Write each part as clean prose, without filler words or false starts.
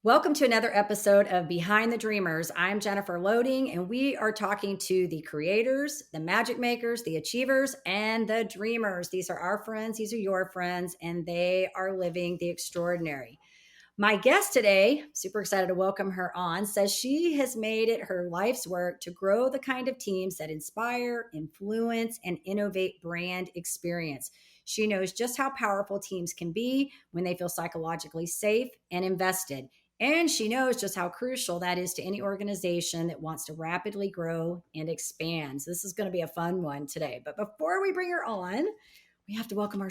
Welcome to another episode of Behind the Dreamers. I'm Jennifer Loading, and we are talking to the creators, the magic makers, the achievers, and the dreamers. These are our friends, these are your friends, and they are living the extraordinary. My guest today, super excited to welcome her on, says she has made it her life's work to grow the kind of teams that inspire, influence, and innovate brand experience. She knows just how powerful teams can be when they feel psychologically safe and invested. And she knows just how crucial that is to any organization that wants to rapidly grow and expand. So this is going to be a fun one today. But before we bring her on, we have to welcome or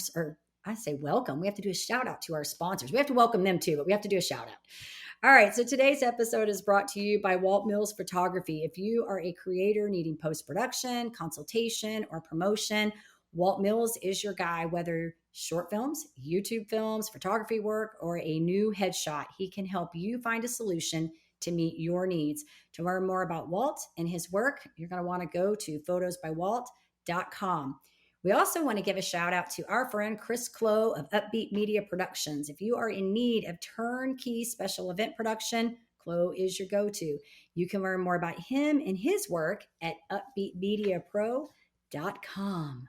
I say welcome. We have to do a shout out to our sponsors. We have to welcome them too, but we have to do a shout out. All right. So today's episode is brought to you by Walt Mills Photography. If you are a creator needing post production, consultation, or promotion, Walt Mills is your guy, whether short films, YouTube films, photography work, or a new headshot. He can help you find a solution to meet your needs. To learn more about Walt and his work, you're going to want to go to photosbywalt.com. We also want to give a shout out to our friend Chris Clow of Upbeat Media Productions. If you are in need of turnkey special event production, Clow is your go-to. You can learn more about him and his work at upbeatmediapro.com.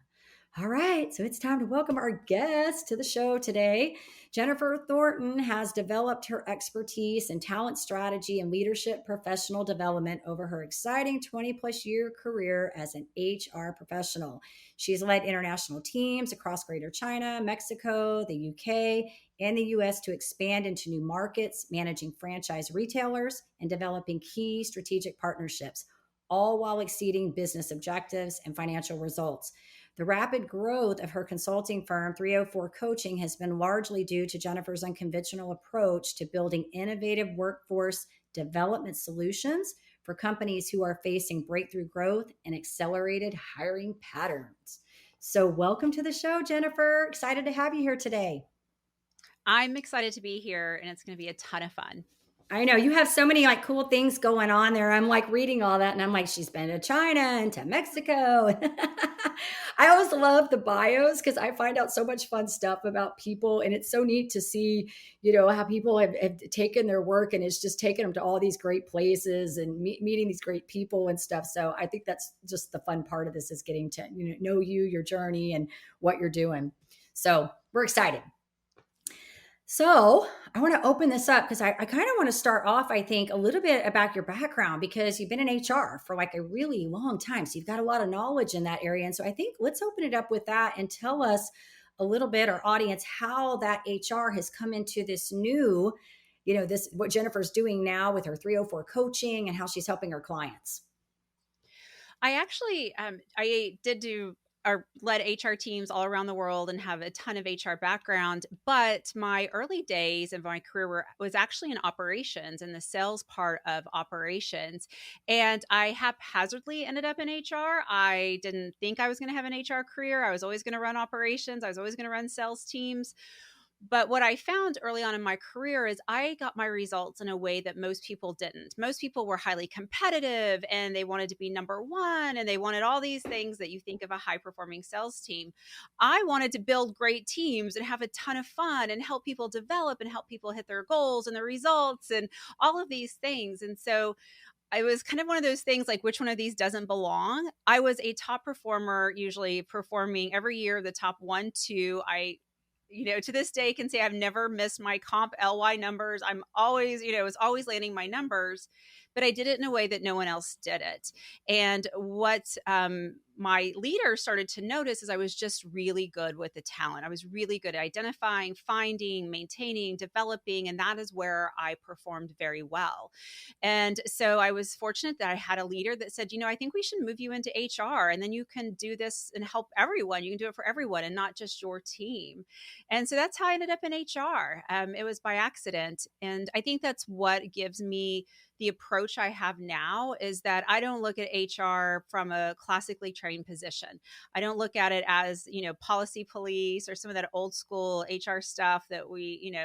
All right, so it's time to welcome our guest to the show today. Jennifer Thornton has developed her expertise in talent strategy and leadership professional development over her exciting 20-plus year career as an HR professional. She's led international teams across Greater China, Mexico, the UK, and the US to expand into new markets, managing franchise retailers, and developing key strategic partnerships, all while exceeding business objectives and financial results. The rapid growth of her consulting firm, 304 Coaching, has been largely due to Jennifer's unconventional approach to building innovative workforce development solutions for companies who are facing breakthrough growth and accelerated hiring patterns. So, welcome to the show, Jennifer. Excited to have you here today. I'm excited to be here, and it's going to be a ton of fun. I know you have so many cool things going on there. I'm reading all that and I'm like, she's been to China and to Mexico. I always love the bios because I find out so much fun stuff about people. And it's so neat to see, how people have taken their work and it's just taken them to all these great places and meeting these great people and stuff. So I think that's just the fun part of this is getting to know you, your journey and what you're doing. So we're excited. So I want to open this up because I kind of want to start off, I think, a little bit about your background because you've been in HR for a really long time. So you've got a lot of knowledge in that area. And so I think let's open it up with that and tell us a little bit, our audience, how that HR has come into this new, this what Jennifer's doing now with her 304 coaching and how she's helping her clients. I did do or led HR teams all around the world and have a ton of HR background. But my early days of my career was actually in operations, in the sales part of operations. And I haphazardly ended up in HR. I didn't think I was going to have an HR career. I was always going to run operations. I was always going to run sales teams. But what I found early on in my career is I got my results in a way that most people didn't. Most people were highly competitive and they wanted to be number one and they wanted all these things that you think of a high performing sales team. I wanted to build great teams and have a ton of fun and help people develop and help people hit their goals and their results and all of these things. And so I was kind of one of those things like which one of these doesn't belong. I was a top performer, usually performing every year, the top 1, 2. To this day can say I've never missed my comp LY numbers. I'm always, was always landing my numbers, but I did it in a way that no one else did it. And what my leader started to notice is I was just really good with the talent. I was really good at identifying, finding, maintaining, developing, and that is where I performed very well. And so I was fortunate that I had a leader that said, I think we should move you into HR and then you can do this and help everyone. You can do it for everyone and not just your team. And so that's how I ended up in HR. It was by accident. And I think that's what gives me the approach I have now is that I don't look at HR from a classically trained position. I don't look at it as, policy police or some of that old school HR stuff that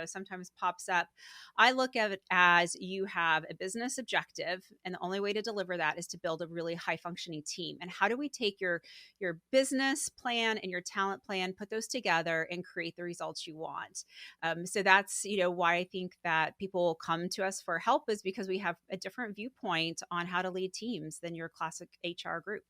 sometimes pops up. I look at it as you have a business objective, and the only way to deliver that is to build a really high functioning team. And how do we take your business plan and your talent plan, put those together and create the results you want? So that's why I think that people will come to us for help, is because we have a different viewpoint on how to lead teams than your classic HR group.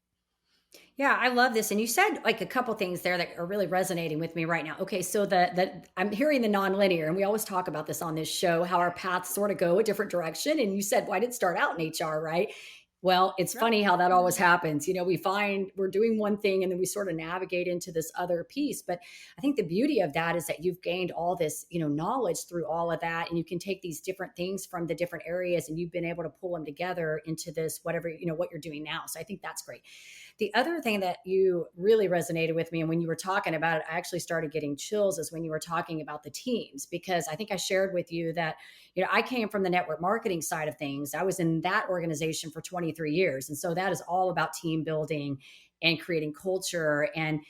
Yeah, I love this. And you said like a couple things there that are really resonating with me right now. Okay, so the I'm hearing the nonlinear, and we always talk about this on this show, how our paths sort of go a different direction. And you said, well, I didn't start out in HR, right? Well, it's Yep. funny how that always happens. We find we're doing one thing and then we sort of navigate into this other piece. But I think the beauty of that is that you've gained all this, knowledge through all of that. And you can take these different things from the different areas and you've been able to pull them together into this, whatever, what you're doing now. So I think that's great. The other thing that you really resonated with me, and when you were talking about it, I actually started getting chills, is when you were talking about the teams, because I think I shared with you that, I came from the network marketing side of things. I was in that organization for 23 years. And so that is all about team building and creating culture. And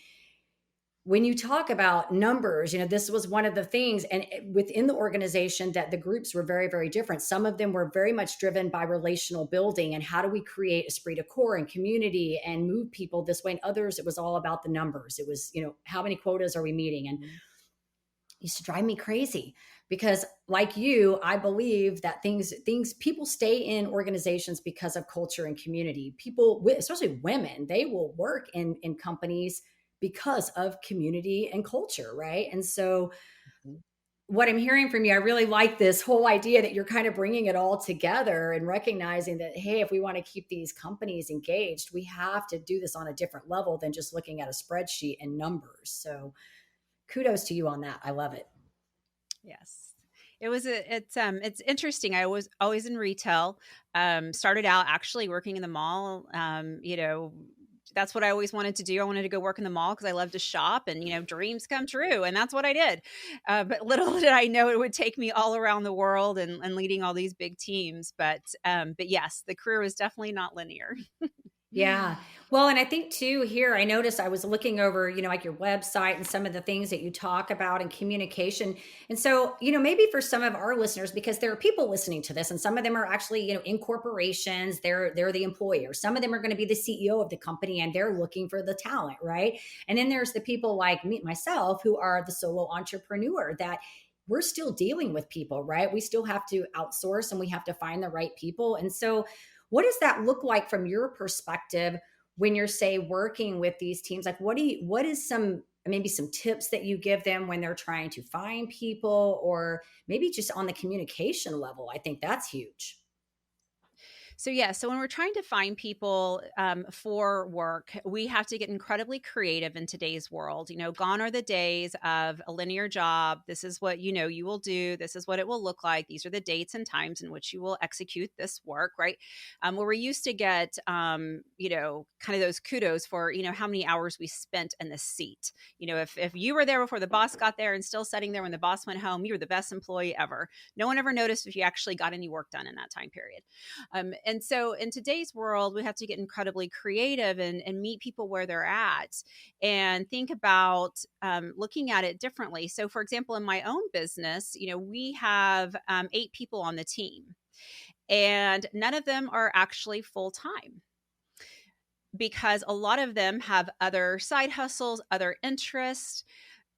when you talk about numbers, this was one of the things, and within the organization, that the groups were very, very different. Some of them were very much driven by relational building and how do we create esprit de corps and community and move people this way. And others, it was all about the numbers. It was, how many quotas are we meeting? And it used to drive me crazy because, like you, I believe that people stay in organizations because of culture and community. People, especially women, they will work in companies because of community and culture, right? And so Mhm. what I'm hearing from you, I really like this whole idea that you're kind of bringing it all together and recognizing that, hey, if we want to keep these companies engaged, we have to do this on a different level than just looking at a spreadsheet and numbers. So kudos to you on that. I love it. Yes. It's interesting. I was always in retail. Started out actually working in the mall. That's what I always wanted to do. I wanted to go work in the mall because I love to shop, and dreams come true, and that's what I did. But little did I know it would take me all around the world and leading all these big teams. But yes, the career was definitely not linear. Yeah. Well, and I think too here, I noticed I was looking over, like your website and some of the things that you talk about in communication. And so, maybe for some of our listeners, because there are people listening to this and some of them are actually, in corporations, they're the employer. Some of them are going to be the CEO of the company and they're looking for the talent, right? And then there's the people like me, myself, who are the solo entrepreneur that we're still dealing with people, right? We still have to outsource and we have to find the right people. And so what does that look like from your perspective when you're, say, working with these teams? Like, what is maybe some tips that you give them when they're trying to find people, or maybe just on the communication level? I think that's huge. So when we're trying to find people for work, we have to get incredibly creative in today's world. Gone are the days of a linear job. This is what you will do. This is what it will look like. These are the dates and times in which you will execute this work, right? Where we used to get, kind of those kudos for how many hours we spent in the seat. If you were there before the boss got there and still sitting there when the boss went home, you were the best employee ever. No one ever noticed if you actually got any work done in that time period. And so in today's world, we have to get incredibly creative and meet people where they're at and think about looking at it differently. So, for example, in my own business, we have 8 people on the team, and none of them are actually full time because a lot of them have other side hustles, other interests.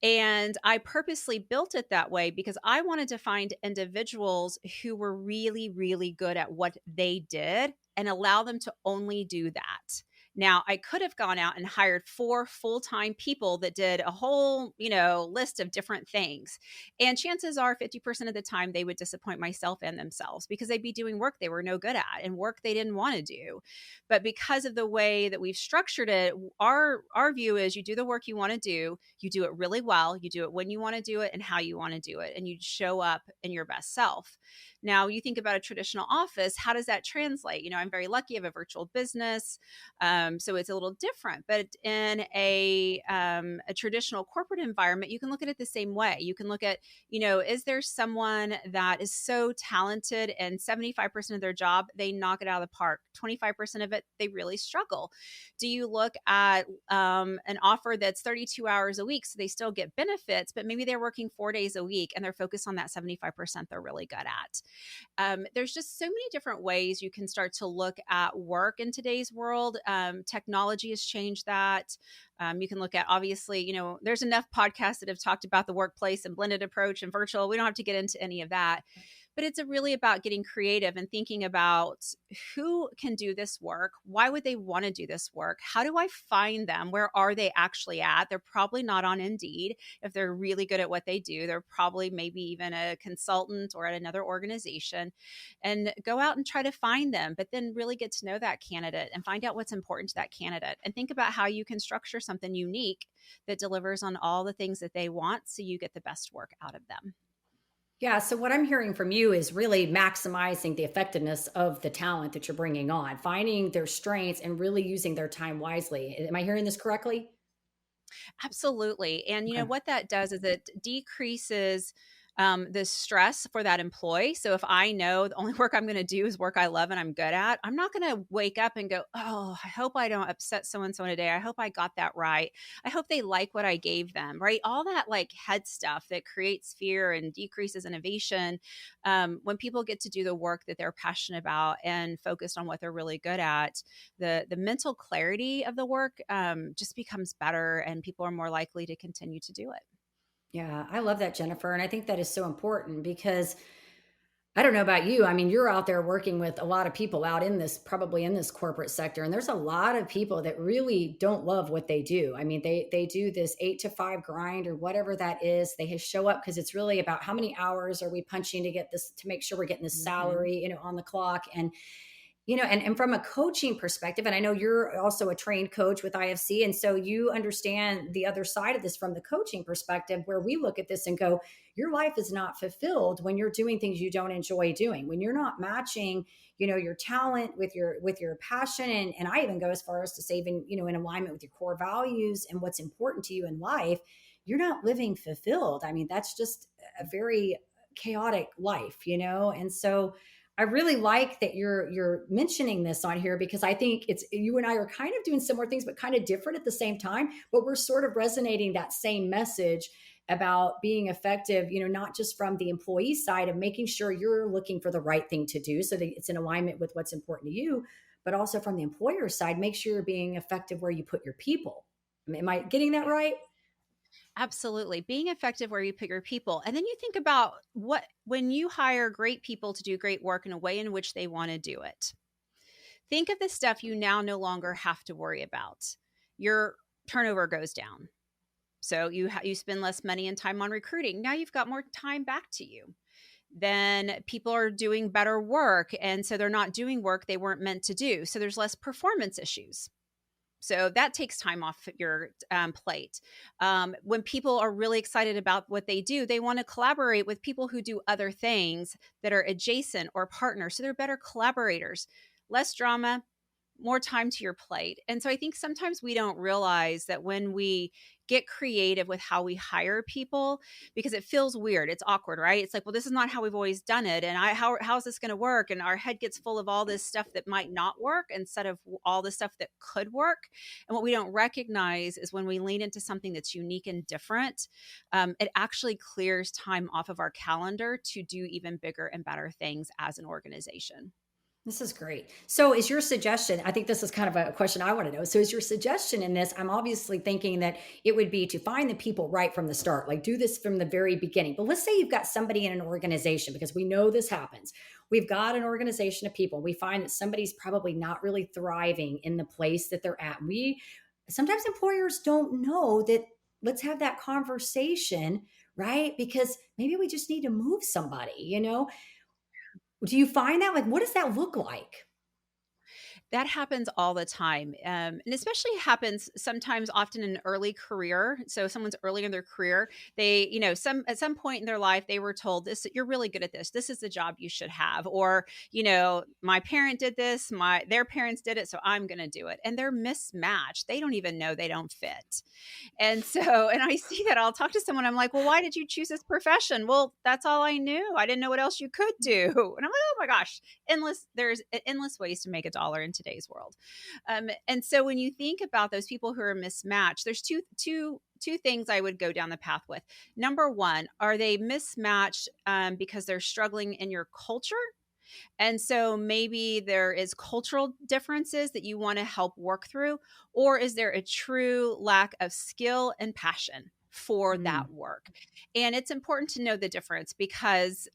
And I purposely built it that way because I wanted to find individuals who were really, really good at what they did and allow them to only do that. Now, I could have gone out and hired 4 full-time people that did a whole, list of different things. And chances are 50% of the time they would disappoint myself and themselves because they'd be doing work they were no good at and work they didn't want to do. But because of the way that we've structured it, our view is you do the work you want to do, you do it really well, you do it when you want to do it and how you want to do it, and you show up in your best self. Now, you think about a traditional office, how does that translate? I'm very lucky. I have a virtual business. So it's a little different. But in a traditional corporate environment, you can look at it the same way. You can look at, is there someone that is so talented and 75% of their job, they knock it out of the park? 25% of it, they really struggle. Do you look at an offer that's 32 hours a week, so they still get benefits, but maybe they're working 4 days a week and they're focused on that 75% they're really good at? There's just so many different ways you can start to look at work in today's world. Technology has changed that. You can look at, obviously, there's enough podcasts that have talked about the workplace and blended approach and virtual. We don't have to get into any of that. But it's really about getting creative and thinking about who can do this work. Why would they want to do this work? How do I find them? Where are they actually at? They're probably not on Indeed. If they're really good at what they do, they're probably maybe even a consultant or at another organization. And go out and try to find them, but then really get to know that candidate and find out what's important to that candidate, and think about how you can structure something unique that delivers on all the things that they want so you get the best work out of them. Yeah. So, what I'm hearing from you is really maximizing the effectiveness of the talent that you're bringing on, finding their strengths and really using their time wisely. Am I hearing this correctly? Absolutely. And Okay. what that does is it decreases the stress for that employee. So if I know the only work I'm going to do is work I love and I'm good at, I'm not going to wake up and go, oh, I hope I don't upset so and so today. I hope I got that right. I hope they like what I gave them, right? All that like head stuff that creates fear and decreases innovation. When people get to do the work that they're passionate about and focused on what they're really good at, the mental clarity of the work just becomes better, and people are more likely to continue to do it. Yeah, I love that, Jennifer. And I think that is so important because I don't know about you. I mean, you're out there working with a lot of people out in this, probably in this corporate sector, and there's a lot of people that really don't love what they do. I mean, they do this 8 to 5 grind or whatever that is. They show up because it's really about how many hours are we punching to get this, to make sure we're getting this Mhm. salary, on the clock. And and from a coaching perspective, and I know you're also a trained coach with IFC, and so you understand the other side of this from the coaching perspective, where we look at this and go, your life is not fulfilled when you're doing things you don't enjoy doing, when you're not matching, your talent with your passion, and I even go as far as to say, even, in alignment with your core values and what's important to you in life, you're not living fulfilled. I mean, that's just a very chaotic life, and so I really like that you're mentioning this on here, because I think it's, you and I are kind of doing similar things but kind of different at the same time, but we're sort of resonating that same message about being effective, not just from the employee side of making sure you're looking for the right thing to do so that it's in alignment with what's important to you, but also from the employer side, make sure you're being effective where you put your people. Am I getting that right? Absolutely. Being effective where you put your people. And then you think about what, when you hire great people to do great work in a way in which they want to do it, think of the stuff you now no longer have to worry about. Your turnover goes down. So you spend less money and time on recruiting. Now you've got more time back to you. Then people are doing better work. And so they're not doing work they weren't meant to do. So there's less performance issues. So that takes time off your plate. When people are really excited about what they do, they want to collaborate with people who do other things that are adjacent or partners. So they're better collaborators. Less drama, more time to your plate. And so I think sometimes we don't realize that when we get creative with how we hire people, because it feels weird, it's awkward, right? It's like, well, this is not how we've always done it, and how is this going to work? And our head gets full of all this stuff that might not work instead of all the stuff that could work. And what we don't recognize is when we lean into something that's unique and different, it actually clears time off of our calendar to do even bigger and better things as an organization. This is great. So, is your suggestion? I think this is kind of a question I want to know. So, is your suggestion in this? I'm obviously thinking that it would be to find the people right from the start, like do this from the very beginning. But let's say you've got somebody in an organization, because we know this happens. We've got an organization of people. We find that somebody's probably not really thriving in the place that they're at. We sometimes employers don't know that. Let's have that conversation, right? Because maybe we just need to move somebody. Do you find that? Like, what does that look like? That happens all the time, and especially happens sometimes often in an early career. So someone's early in their career, they, some at some point in their life, they were told, "This, you're really good at this. This is the job you should have," or, "My parent did this, my their parents did it, so I'm going to do it." And they're mismatched. They don't even know they don't fit. And so, and I see that I'll talk to someone, I'm like, "Well, why did you choose this profession?" "Well, that's all I knew. I didn't know what else you could do." And I'm like, "Oh my gosh, there's endless ways to make a dollar in today's world." And so when you think about those people who are mismatched, there's two things I would go down the path with. Number one, are they mismatched because they're struggling in your culture? And so maybe there is cultural differences that you want to help work through, or is there a true lack of skill and passion for Mm. that work? And it's important to know the difference because,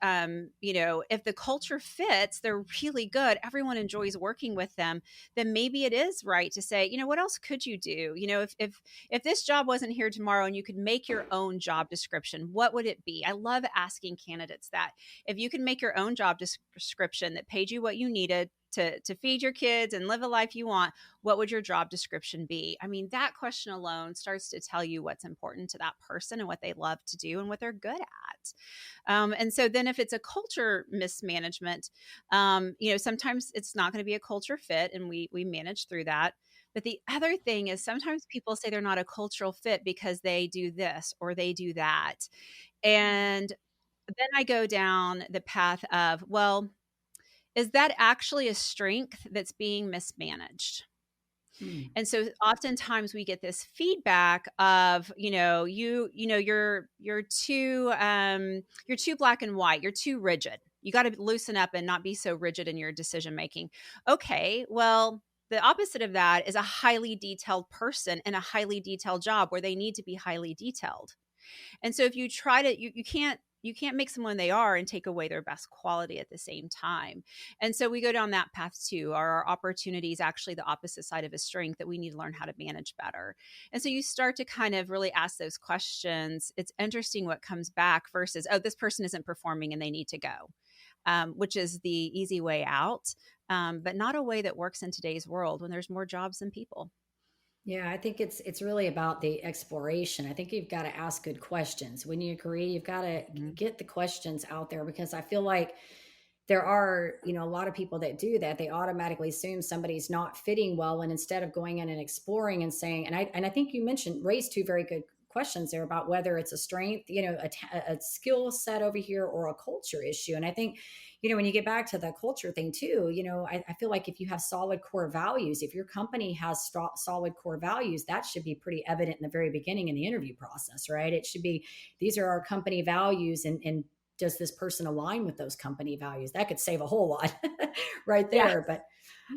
if the culture fits, they're really good, everyone enjoys working with them, then maybe it is right to say, what else could you do? If this job wasn't here tomorrow and you could make your own job description, what would it be? I love asking candidates that. If you can make your own job description that paid you what you needed to feed your kids and live a life you want, what would your job description be? I mean, that question alone starts to tell you what's important to that person and what they love to do and what they're good at. And so then if it's a culture mismanagement, sometimes it's not going to be a culture fit, and we manage through that. But the other thing is sometimes people say they're not a cultural fit because they do this or they do that. And then I go down the path of, well, is that actually a strength that's being mismanaged? Mm. And so oftentimes we get this feedback of, you're too black and white, you're too rigid. You got to loosen up and not be so rigid in your decision making. Okay, well, the opposite of that is a highly detailed person in a highly detailed job where they need to be highly detailed. And so if you try to, you can't make someone they are and take away their best quality at the same time. And so we go down that path too. Are our opportunities actually the opposite side of a strength that we need to learn how to manage better? And so you start to kind of really ask those questions. It's interesting what comes back versus, oh, this person isn't performing and they need to go, which is the easy way out, but not a way that works in today's world when there's more jobs than people. Yeah, I think it's really about the exploration. I think you've got to ask good questions. When you agree, you've got to Mhm. get the questions out there, because I feel like there are, a lot of people that do that. They automatically assume somebody's not fitting well, and instead of going in and exploring and saying, and I think you mentioned raised two very good questions there about whether it's a strength, a skill set over here, or a culture issue. And I think, when you get back to the culture thing too, I feel like if you have solid core values, if your company has solid core values, that should be pretty evident in the very beginning in the interview process, right? It should be, these are our company values, and does this person align with those company values? That could save a whole lot right Yeah. there. But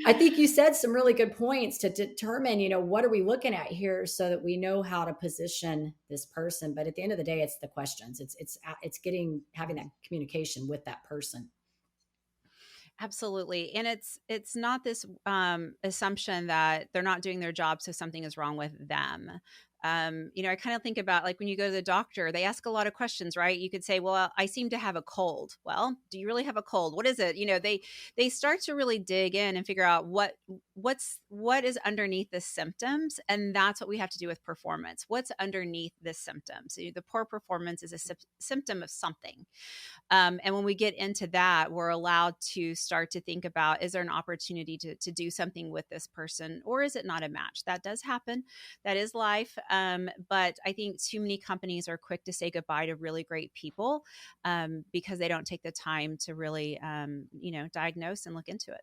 I think you said some really good points to determine, what are we looking at here, so that we know how to position this person. But at the end of the day, it's the questions. It's getting, having that communication with that person. Absolutely. And it's not this assumption that they're not doing their job, so something is wrong with them. I kind of think about like when you go to the doctor, they ask a lot of questions, right? You could say, "Well, I seem to have a cold." Well, do you really have a cold? What is it? They start to really dig in and figure out what is underneath the symptoms, and that's what we have to do with performance. What's underneath the symptoms? So the poor performance is a symptom of something. And when we get into that, we're allowed to start to think about, is there an opportunity to do something with this person, or is it not a match? That does happen. That is life. But I think too many companies are quick to say goodbye to really great people because they don't take the time to really, diagnose and look into it.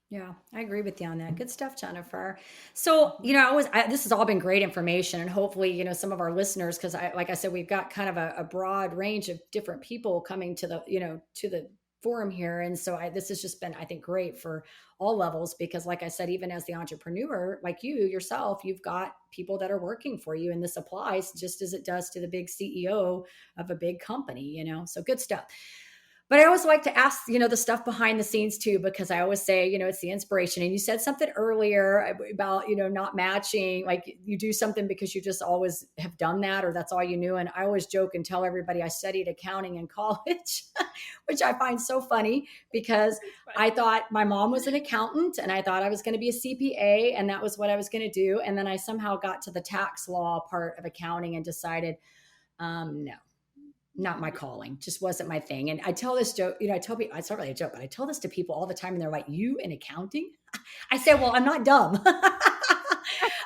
Yeah, I agree with you on that. Good stuff, Jennifer. So, this has all been great information, and hopefully, some of our listeners, because like I said, we've got kind of a broad range of different people coming to the forum here. And so this has just been, I think, great for all levels, because like I said, even as the entrepreneur, like you yourself, you've got people that are working for you. And this applies just as it does to the big CEO of a big company, so good stuff. But I always like to ask, the stuff behind the scenes too, because I always say, it's the inspiration. And you said something earlier about, not matching, like you do something because you just always have done that, or that's all you knew. And I always joke and tell everybody I studied accounting in college, which I find so funny because It's I funny. thought my mom was an accountant and I thought I was going to be a CPA and that was what I was going to do. And then I somehow got to the tax law part of accounting and decided, no, not my calling, just wasn't my thing. And I tell this joke, I tell people, it's not really a joke, but I tell this to people all the time and they're like, you in accounting? I say, well, I'm not dumb.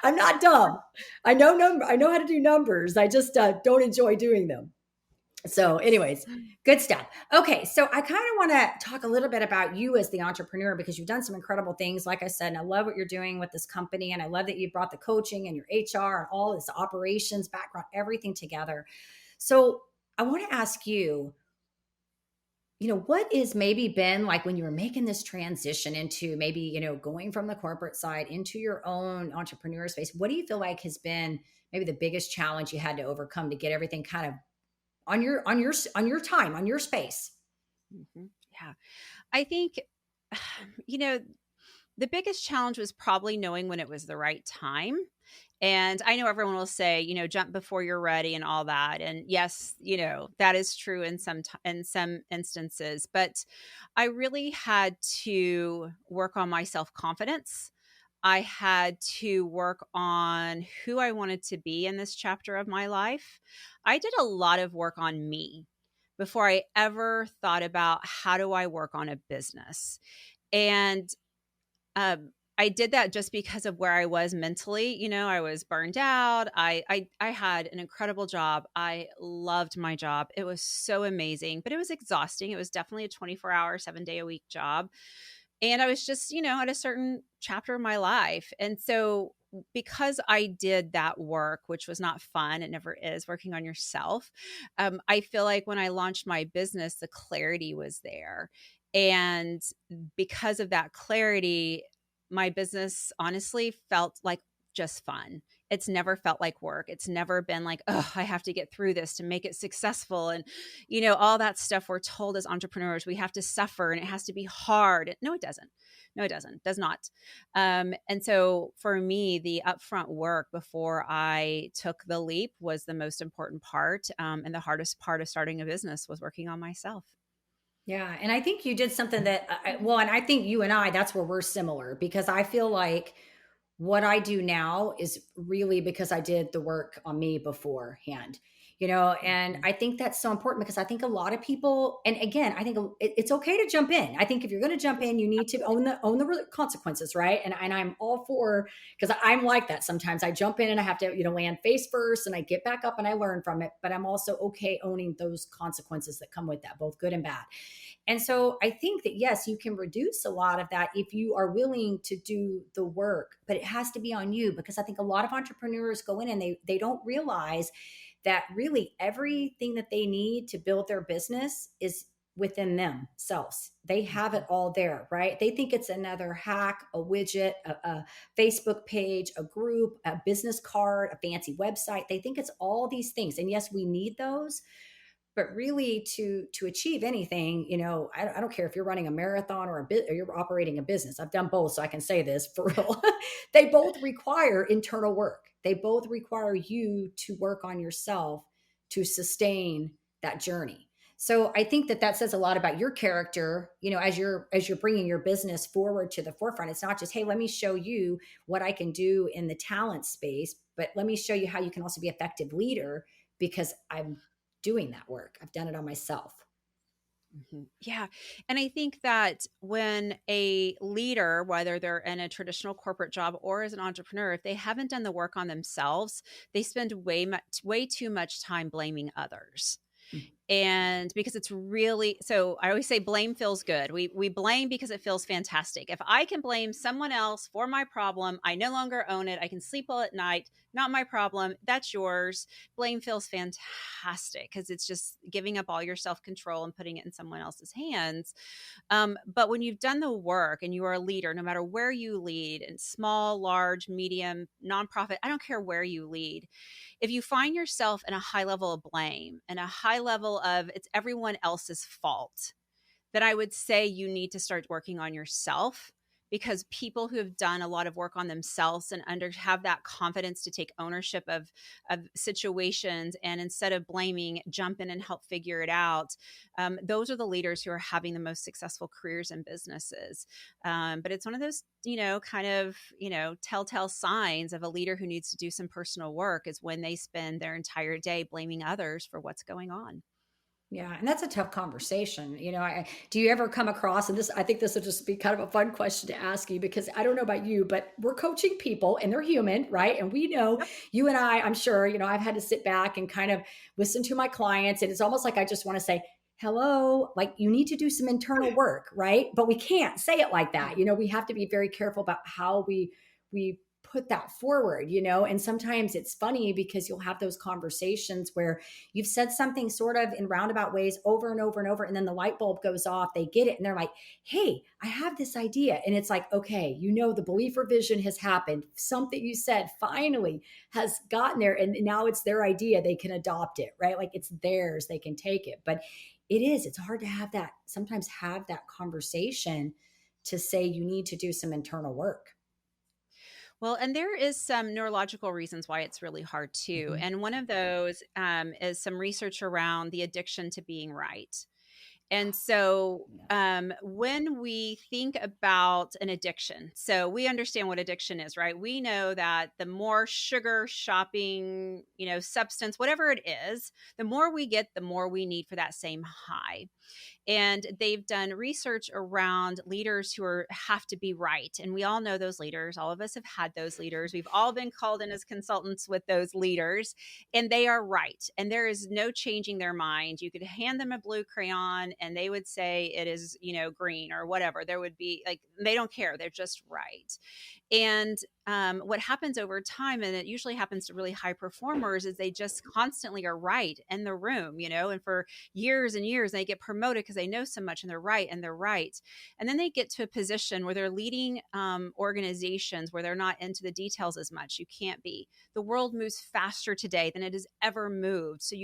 I'm not dumb. I know how to do numbers. I just don't enjoy doing them. So, Yes. anyways, good stuff. Okay, so I kind of want to talk a little bit about you as the entrepreneur because you've done some incredible things. Like I said, and I love what you're doing with this company, and I love that you brought the coaching and your HR and all this operations background, everything together. So, I want to ask you, what is maybe been like when you were making this transition into maybe, going from the corporate side into your own entrepreneur space? What do you feel like has been maybe the biggest challenge you had to overcome to get everything kind of on your time, on your space? Yeah. I think, you know, the biggest challenge was probably knowing when it was the right time. And I know everyone will say, jump before you're ready and all that. And yes, that is true in some instances, but I really had to work on my self-confidence. I had to work on who I wanted to be in this chapter of my life. I did a lot of work on me before I ever thought about how do I work on a business. And I did that just because of where I was mentally. I was burned out. I had an incredible job. I loved my job. It was so amazing, but it was exhausting. It was definitely a 24-hour, 7-day a week job. And I was just, at a certain chapter of my life. And so because I did that work, which was not fun, it never is working on yourself. I feel like when I launched my business, the clarity was there. And because of that clarity, my business honestly felt like just fun. It's never felt like work. It's never been like, oh, I have to get through this to make it successful. And, all that stuff we're told as entrepreneurs, we have to suffer and it has to be hard. No, it doesn't. No, it doesn't. Does not. And so for me, the upfront work before I took the leap was the most important part. And the hardest part of starting a business was working on myself. Yeah, and I think you did something that well, and I think you and I, that's where we're similar because I feel like what I do now is really because I did the work on me beforehand, and Mhm. I think that's so important because I think a lot of people, and again, I think it's okay to jump in. I think if you're going to jump in, you need to own the consequences, right? And I'm all for, because I'm like that sometimes. I jump in and I have to, land face first, and I get back up and I learn from it. But I'm also okay owning those consequences that come with that, both good and bad. And so I think that, yes, you can reduce a lot of that if you are willing to do the work, but it has to be on you because I think a lot of entrepreneurs go in and they don't realize that really everything that they need to build their business is within themselves. They have it Mhm. all there, right? They think it's another hack, a widget, a Facebook page, a group, a business card, a fancy website. They think it's all these things. And yes, we need those, but really to achieve anything, I don't care if you're running a marathon or a bit or you're operating a business. I've done both, so I can say this for real. They both require internal work. They both require you to work on yourself to sustain that journey. So I think that says a lot about your character, as you're bringing your business forward to the forefront. It's not just, hey, let me show you what I can do in the talent space, but let me show you how you can also be an effective leader because I'm doing that work. I've done it on myself. Mhm. Yeah. And I think that when a leader, whether they're in a traditional corporate job or as an entrepreneur, if they haven't done the work on themselves, they spend way too much time blaming others. Mm. And because it's really, so I always say blame feels good. We blame because it feels fantastic. If I can blame someone else for my problem, I no longer own it. I can sleep well at night. Not my problem. That's yours. Blame feels fantastic because it's just giving up all your self-control and putting it in someone else's hands. But when you've done the work and you are a leader, no matter where you lead, in small, large, medium, nonprofit, I don't care where you lead, if you find yourself in a high level of blame and a high level of it's everyone else's fault, then I would say you need to start working on yourself, because people who have done a lot of work on themselves and have that confidence to take ownership of situations, and instead of blaming, jump in and help figure it out. Those are the leaders who are having the most successful careers and businesses. But it's one of those, kind of, telltale signs of a leader who needs to do some personal work, is when they spend their entire day blaming others for what's going on. Yeah, and that's a tough conversation. Do you ever come across, and this, I think this will just be kind of a fun question to ask you because I don't know about you, but we're coaching people and they're human, right? And we know Yep. you and I'm sure, I've had to sit back and kind of listen to my clients. And it's almost like I just want to say, hello, like you need to do some internal work, right? But we can't say it like that. We have to be very careful about how we put that forward, and sometimes it's funny because you'll have those conversations where you've said something sort of in roundabout ways over and over and over, and then the light bulb goes off. They get it, and they're like, "Hey, I have this idea." And it's like, okay, the belief revision has happened. Something you said finally has gotten there, and now it's their idea. They can adopt it, right? Like it's theirs. They can take it. But it's hard to sometimes have that conversation to say you need to do some internal work. Well, and there is some neurological reasons why it's really hard too. Mhm. And one of those is some research around the addiction to being right. And so, Yeah. when we think about an addiction, so we understand what addiction is, right? We know that the more sugar, shopping, substance, whatever it is, the more we get, the more we need for that same high. And they've done research around leaders who have to be right. And we all know those leaders. All of us have had those leaders. We've all been called in as consultants with those leaders, and they are right. And there is no changing their mind. You could hand them a blue crayon and they would say it is, green or whatever. There would be like, they don't care. They're just right. And what happens over time, and it usually happens to really high performers, is they just constantly are right in the room, and for years and years, they get promoted because they know so much and they're right and they're right. And then they get to a position where they're leading organizations where they're not into the details as much. You can't be. The world moves faster today than it has ever moved. So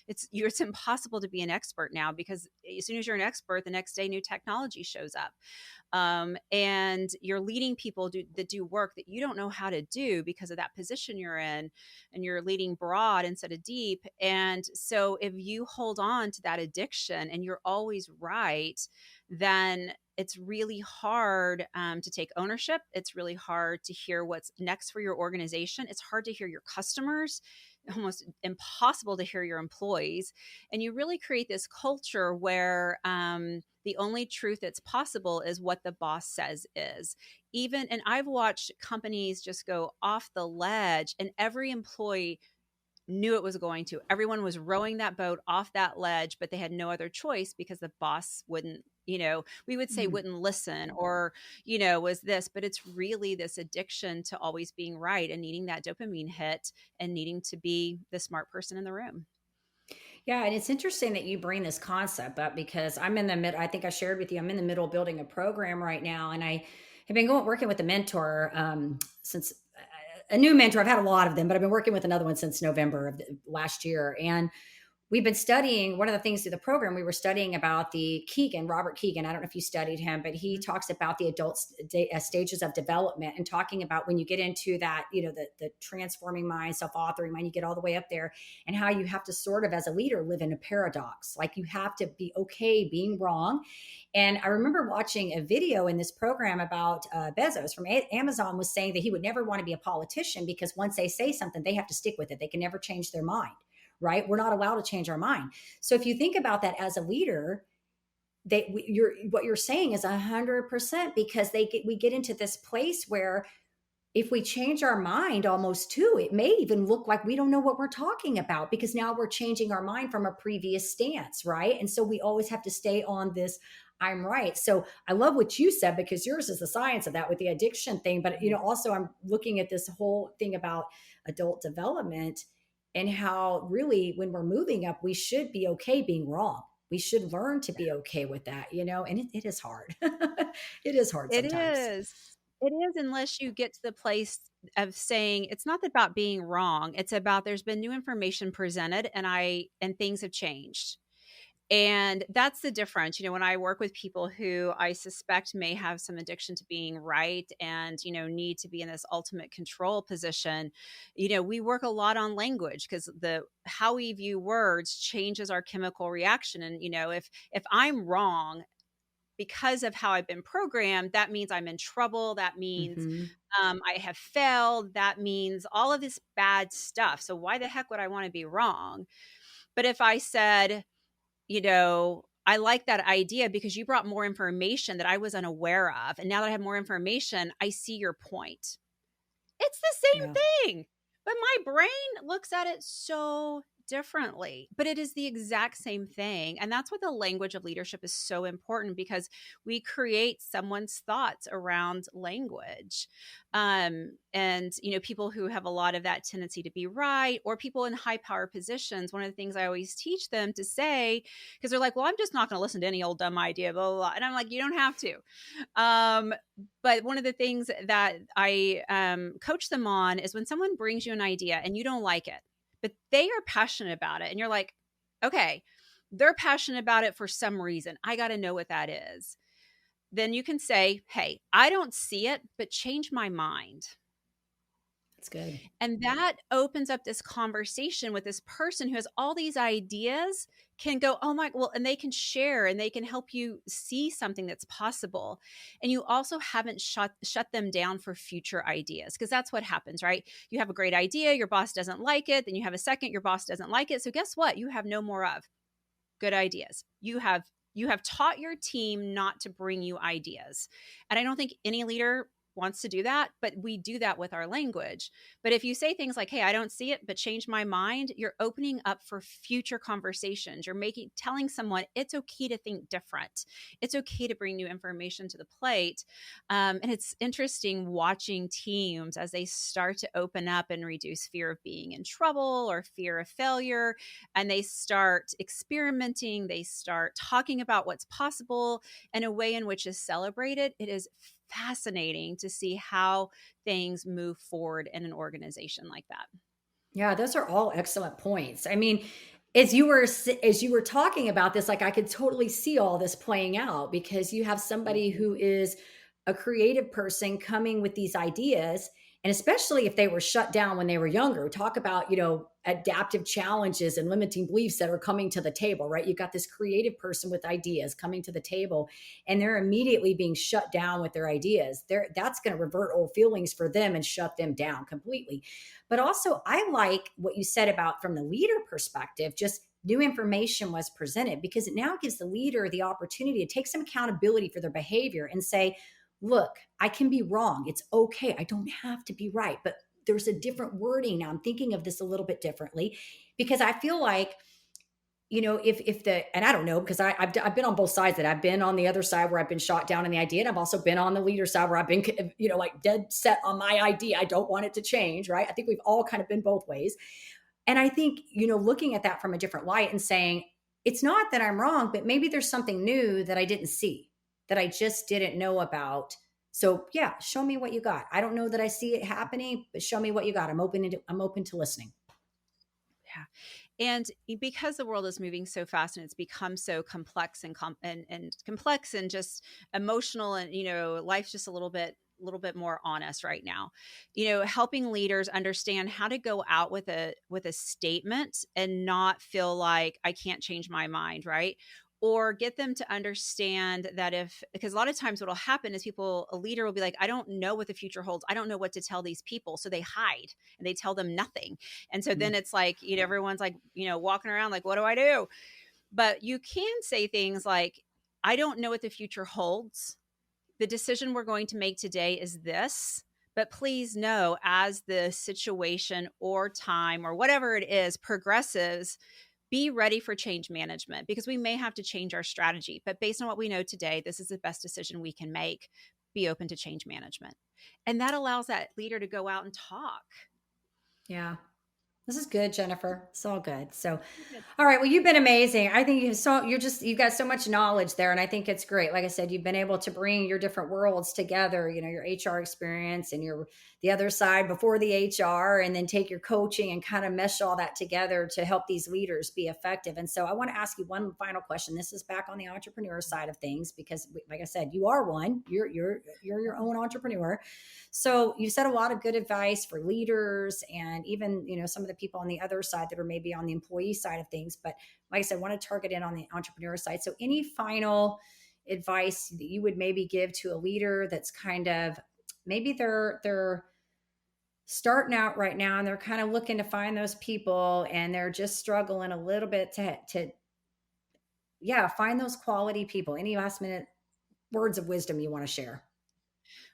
it's impossible to be an expert now, because as soon as you're an expert, the next day new technology shows up. And you're leading people that do work that you don't know how to do because of that position you're in, and you're leading broad instead of deep. And so if you hold on to that addiction and you're always right, then it's really hard to take ownership. It's really hard to hear what's next for your organization. It's hard to hear your customers, almost impossible to hear your employees. And you really create this culture where the only truth that's possible is what the boss says is. And I've watched companies just go off the ledge, and every employee knew it was going to. Everyone was rowing that boat off that ledge, but they had no other choice because the boss wouldn't, we would say Mm. wouldn't listen, or, was this, but it's really this addiction to always being right and needing that dopamine hit and needing to be the smart person in the room. Yeah, and it's interesting that you bring this concept up because I'm in the mid. I think I shared with you. I'm in the middle of building a program right now, and I have been working with a mentor since a new mentor. I've had a lot of them, but I've been working with another one since November of last year, and we've been studying one of the things through the program. We were studying about Robert Keegan. I don't know if you studied him, but he Mhm. talks about the adult stages of development, and talking about when you get into that, the transforming mind, self-authoring mind, you get all the way up there, and how you have to sort of, as a leader, live in a paradox. Like you have to be okay being wrong. And I remember watching a video in this program about Bezos from Amazon was saying that he would never want to be a politician because once they say something, they have to stick with it. They can never change their mind, right? We're not allowed to change our mind. So if you think about that as a leader, what you're saying is 100%, because we get into this place where if we change our mind almost too, it may even look like we don't know what we're talking about because now we're changing our mind from a previous stance, right? And so we always have to stay on this I'm right. So I love what you said because yours is the science of that with the addiction thing. But also I'm looking at this whole thing about adult development and how really when we're moving up, we should be okay being wrong. We should learn to be okay with that, and it is hard. It is hard It sometimes. is. It is, unless you get to the place of saying it's not about being wrong. It's about there's been new information presented and things have changed. And that's the difference. When I work with people who I suspect may have some addiction to being right and, need to be in this ultimate control position, we work a lot on language because the how we view words changes our chemical reaction. And, if I'm wrong because of how I've been programmed, that means I'm in trouble. That means Hmm. I have failed. That means all of this bad stuff. So why the heck would I want to be wrong? But if I said, I like that idea because you brought more information that I was unaware of. And now that I have more information, I see your point. It's the Yeah. same thing, but my brain looks at it so differently, but it is the exact same thing. And that's why the language of leadership is so important because we create someone's thoughts around language. And, people who have a lot of that tendency to be right or people in high power positions, one of the things I always teach them to say, because they're like, well, I'm just not going to listen to any old dumb idea, blah, blah, blah. And I'm like, you don't have to. Um, but one of the things that I coach them on is when someone brings you an idea and you don't like it, but they are passionate about it, and you're like, okay, they're passionate about it for some reason. I got to know what that is. Then you can say, hey, I don't see it, but change my mind. That's good. And that opens up this conversation with this person who has all these ideas, can go, oh my, well, and they can share and they can help you see something that's possible. And you also haven't shut them down for future ideas because that's what happens, right? You have a great idea, your boss doesn't like it, then you have a second, your boss doesn't like it. So guess what? You have no more of good ideas. You have taught your team not to bring you ideas. And I don't think any leader wants to do that, but we do that with our language. But if you say things like, hey, I don't see it, but change my mind, you're opening up for future conversations. You're telling someone it's okay to think different. It's okay to bring new information to the plate. And it's interesting watching teams as they start to open up and reduce fear of being in trouble or fear of failure, and they start experimenting, they start talking about what's possible in a way in which is celebrated. It is fascinating to see how things move forward in an organization like that. Yeah, those are all excellent points. I mean, as you were talking about this, like I could totally see all this playing out because you have somebody who is a creative person coming with these ideas, and especially if they were shut down when they were younger. Talk about, adaptive challenges and limiting beliefs that are coming to the table, right? You've got this creative person with ideas coming to the table and they're immediately being shut down with their ideas. That's going to revert old feelings for them and shut them down completely. But also, I like what you said about from the leader perspective, just new information was presented because it now gives the leader the opportunity to take some accountability for their behavior and say, look, I can be wrong. It's okay. I don't have to be right. But there's a different wording now. I'm thinking of this a little bit differently because I feel like, if the, and I don't know, because I've been on both sides, that I've been on the other side where I've been shot down in the idea. And I've also been on the leader side where I've been, like dead set on my idea. I don't want it to change. Right. I think we've all kind of been both ways. And I think, looking at that from a different light and saying, it's not that I'm wrong, but maybe there's something new that I didn't see, that I just didn't know about. So yeah, show me what you got. I don't know that I see it happening, but show me what you got. I'm open to listening. Yeah. And because the world is moving so fast and it's become so complex and complex and just emotional, and life's just a little bit more honest right now. Helping leaders understand how to go out with a statement and not feel like I can't change my mind, right? Or get them to understand that, because a lot of times what will happen is a leader will be like, I don't know what the future holds. I don't know what to tell these people. So they hide and they tell them nothing. And so then Mm. it's like, everyone's like, walking around like, what do I do? But you can say things like, I don't know what the future holds. The decision we're going to make today is this. But please know, as the situation or time or whatever it is progresses, be ready for change management because we may have to change our strategy. But based on what we know today, this is the best decision we can make. Be open to change management. And that allows that leader to go out and talk. Yeah. This is good, Jennifer. It's all good. So, Good. all right. Well, you've been amazing. I think you've got so much knowledge there, and I think it's great. Like I said, you've been able to bring your different worlds together. You know, your HR experience and your the other side before the HR, and then take your coaching and kind of mesh all that together to help these leaders be effective. And so, I want to ask you one final question. This is back on the entrepreneur side of things because, like I said, you are one. You're your own entrepreneur. So you said a lot of good advice for leaders and even, some of the people on the other side that are maybe on the employee side of things. But like I said, I want to target in on the entrepreneur side. So any final advice that you would maybe give to a leader that's kind of maybe they're starting out right now and they're kind of looking to find those people and they're just struggling a little bit to yeah, find those quality people. Any last minute words of wisdom you want to share?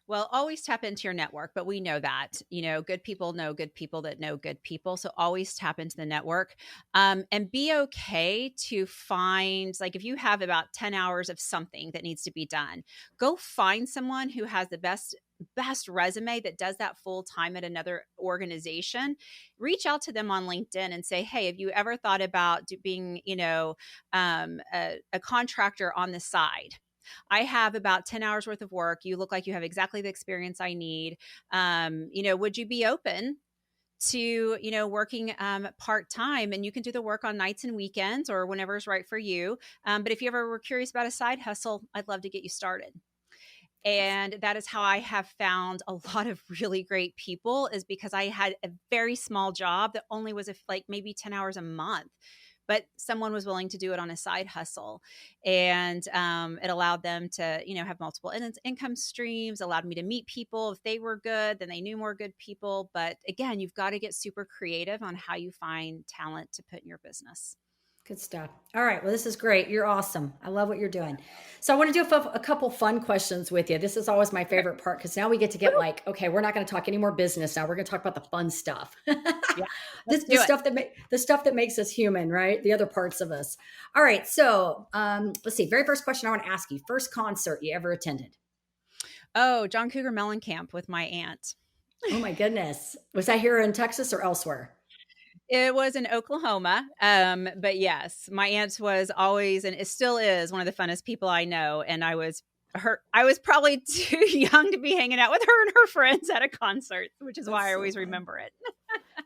Well, always tap into your network, but we know that, good people know good people that know good people. So always tap into the network, and be okay to find, like, if you have about 10 hours of something that needs to be done, go find someone who has the best resume that does that full time at another organization. Reach out to them on LinkedIn and say, hey, have you ever thought about being, a contractor on the side? I have about 10 hours worth of work. You look like you have exactly the experience I need. Would you be open to, working part time? And you can do the work on nights and weekends or whenever is right for you. But if you ever were curious about a side hustle, I'd love to get you started. And that is how I have found a lot of really great people, is because I had a very small job that only was like maybe 10 hours a month, but someone was willing to do it on a side hustle. And it allowed them to, have multiple income streams, allowed me to meet people. If they were good, then they knew more good people. But again, you've got to get super creative on how you find talent to put in your business. Good stuff. All right. Well, this is great. You're awesome. I love what you're doing. So I want to do a couple fun questions with you. This is always my Okay. favorite part because now we get to get like, okay, we're not going to talk any more business now. We're going to talk about the fun stuff. Yeah, let's This the do it. stuff the stuff that makes us human, right? The other parts of us. All right. So let's see. Very first question I want to ask you: first concert you ever attended? Oh, John Cougar Mellencamp with my aunt. Oh my goodness. Was that here in Texas or elsewhere? It was in Oklahoma, but yes, my aunt was always, and it still is, one of the funnest people I know, and I was probably too young to be hanging out with her and her friends at a concert, which is why That's I so always fun. remember it.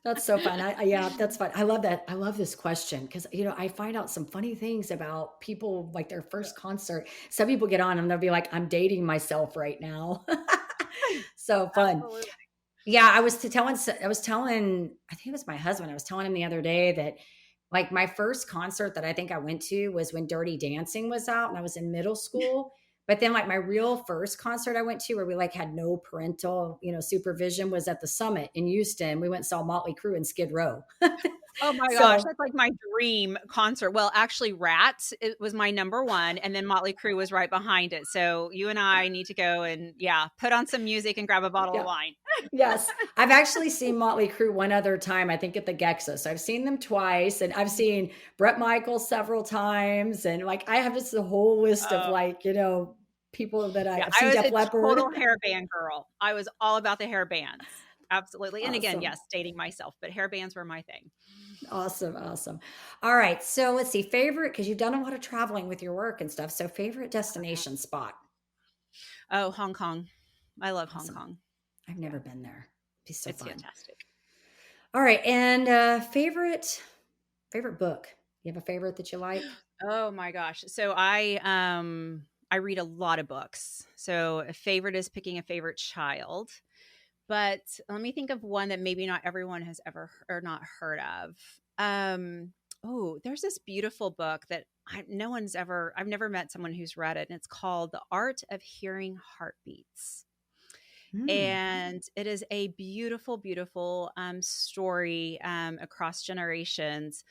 That's so fun. Yeah, that's fun. I love that. I love this question because I find out some funny things about people like their first concert. Some people get on and they'll be like, "I'm dating myself right now." So fun. Absolutely. Yeah, I was telling, I think it was my husband. I was telling him the other day that like my first concert that I think I went to was when Dirty Dancing was out and I was in middle school. But then like my real first concert I went to where we like had no parental, supervision was at the Summit in Houston. We went and saw Motley Crue and Skid Row. Oh my gosh, So that's like my dream concert. Well, actually, Rats, it was my number one, and then Motley Crue was right behind it. So you and I need to go and, yeah, put on some music and grab a bottle of yeah. wine. Yes. I've actually seen Motley Crue one other time, I think at the Gexa. So I've seen them twice and I've seen Brett Michaels several times. And like I have just a whole list of Oh, like, people that yeah, I've I seen was Def a Leppard. total hairband girl. I was all about the hair bands. Absolutely. And again, Awesome. yes, dating myself, but hair bands were my thing. Awesome. Awesome. All right. So let's see. Favorite, because you've done a lot of traveling with your work and stuff. So favorite destination spot. Oh, Hong Kong. I love Hong Awesome. Kong. I've Yeah, never been there. Be so it's fun. fantastic. All right. And favorite book. You have a favorite that you like? Oh my gosh. So I read a lot of books. So a favorite is picking a favorite child. But let me think of one that maybe not everyone has ever or not heard of. There's this beautiful book that I've never met someone who's read it, and it's called The Art of Hearing Heartbeats. Hmm. And it is a beautiful, beautiful story across generations.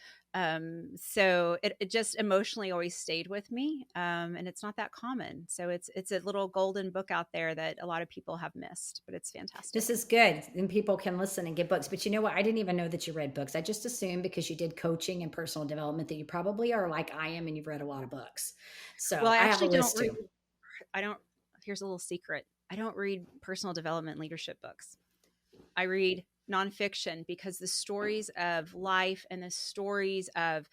So it just emotionally always stayed with me, and it's not that common. So it's a little golden book out there that a lot of people have missed, but it's This fantastic. is good. And people can listen and get books. But you know what? I didn't even know that you read books. I just assumed because you did coaching and personal development that you probably are like I am and you've read a lot of books. Well, So I I have a actually don't list read. too. I don't. Here's a little secret. I don't read personal development leadership books. I read nonfiction, because the stories of life and the stories of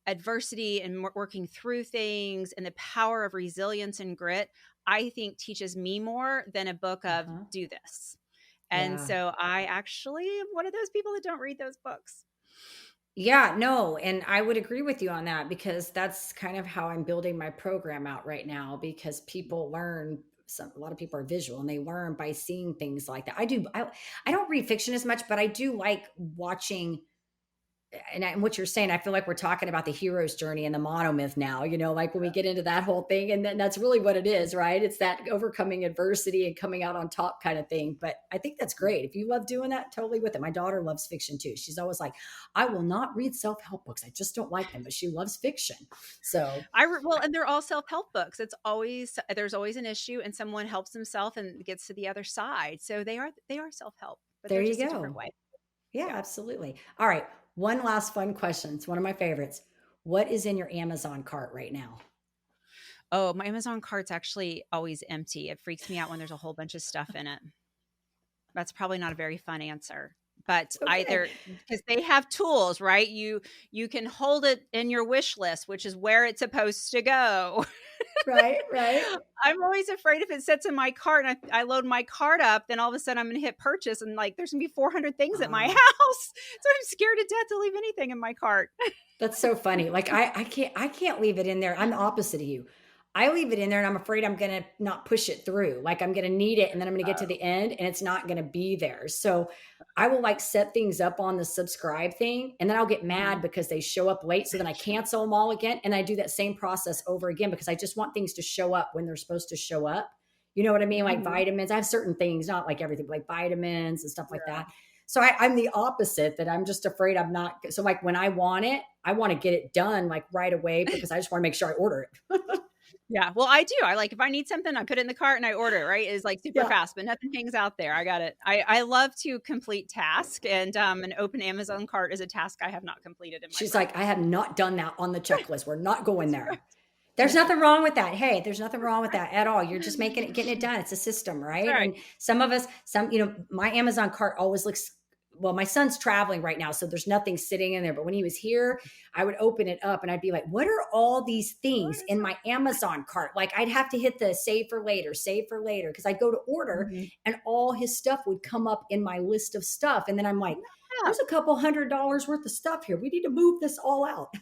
adversity and working through things and the power of resilience and grit, I think teaches me more than a book of Uh-huh. do this. And Yeah. so I actually am one of those people that don't read those books. Yeah, no, and I would agree with you on that because that's kind of how I'm building my program out right now because people learn a lot of people are visual and they learn by seeing things like that. I don't read fiction as much, but I do like watching and what you're saying, I feel like we're talking about the hero's journey and the monomyth now, like when we get into that whole thing. And then that's really what it is, right? It's that overcoming adversity and coming out on top kind of thing. But I think that's great. If you love doing that, totally with it. My daughter loves fiction too. She's always like, I will not read self-help books. I just don't like them, but she loves fiction. So Well, and they're all self-help books. It's always there's always an issue and someone helps himself and gets to the other side. So they are self-help, but there they're you just a different go. way. Yeah, Yeah. absolutely. All right. One last fun question. It's one of my favorites. What is in your Amazon cart right now? Oh, my Amazon cart's actually always empty. It freaks me out when there's a whole bunch of stuff in it. That's probably not a very fun answer. But Okay. either because they have tools, right? You can hold it in your wish list, which is where it's supposed to go. Right, right. I'm always afraid if it sits in my cart and I load my cart up, then all of a sudden I'm going to hit purchase and like there's going to be 400 things at my house. Uh, So I'm scared to death to leave anything in my cart. That's so funny. Like I can't leave it in there. I'm the opposite of you. I leave it in there and I'm afraid I'm gonna not push it through. Like I'm gonna need it and then I'm gonna get to the end and it's not gonna be there. So I will like set things up on the subscribe thing and then I'll get mad Mhm. because they show up late. So then I cancel them all again. And I do that same process over again because I just want things to show up when they're supposed to show up. You know what I mean? Like Mhm. vitamins. I have certain things, not like everything, but like vitamins and stuff like Yeah. that. So I'm the opposite that I'm just afraid I'm not. So like when I want it, I want to get it done like right away because I just want to make sure I order it. Yeah. Well, I do. I like if I need something, I put it in the cart and I order it, right? It's like super Yeah. fast, but nothing hangs out there. I got it. I love to complete tasks and an open Amazon cart is a task I have not completed in my She's brain. like, I have not done that on the checklist. We're not going That's there. right. There's nothing wrong with that. Hey, there's nothing wrong with that at all. You're just getting it done. It's a system, That's right? right. And some of us, my Amazon cart always looks, well, my son's traveling right now, so there's nothing sitting in there. But when he was here, I would open it up and I'd be like, what are all these What things is in my Amazon cart? Like I'd have to hit the save for later, because I'd go to that? order Mhm. and all his stuff would come up in my list of stuff. And then I'm like, Yeah. there's a couple $100 worth of stuff here. We need to move this all out.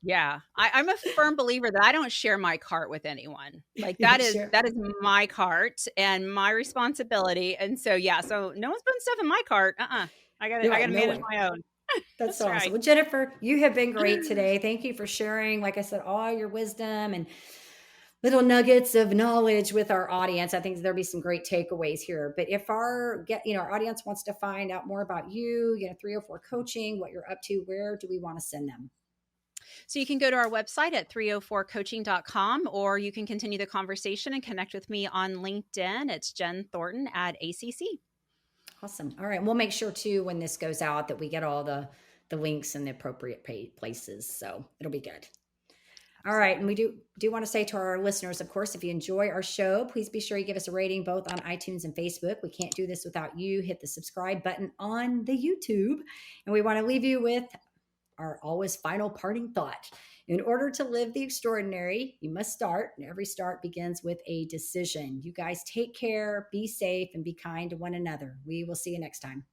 Yeah. I'm a firm believer that I don't share my cart with anyone. Like You don't share. that is my cart and my responsibility. And so yeah, so no one's putting stuff in my cart. You're I like, gotta no manage way. my own. That's That's awesome. right. Well, Jennifer, you have been great today. Thank you for sharing, like I said, all your wisdom and little nuggets of knowledge with our audience. I think there'll be some great takeaways here. But if our audience wants to find out more about you, 304 coaching, what you're up to, where do we want to send them? So you can go to our website at 304coaching.com or you can continue the conversation and connect with me on LinkedIn. It's Jen Thornton at ACC. Awesome. All right. We'll make sure too, when this goes out, that we get all the links in the appropriate places. So it'll be good. All right. And Absolutely. we do want to say to our listeners, of course, if you enjoy our show, please be sure you give us a rating both on iTunes and Facebook. We can't do this without you. Hit the subscribe button on the YouTube. And we want to leave you with our always final parting thought. In order to live the extraordinary, you must start, and every start begins with a decision. You guys take care, be safe, and be kind to one another. We will see you next time.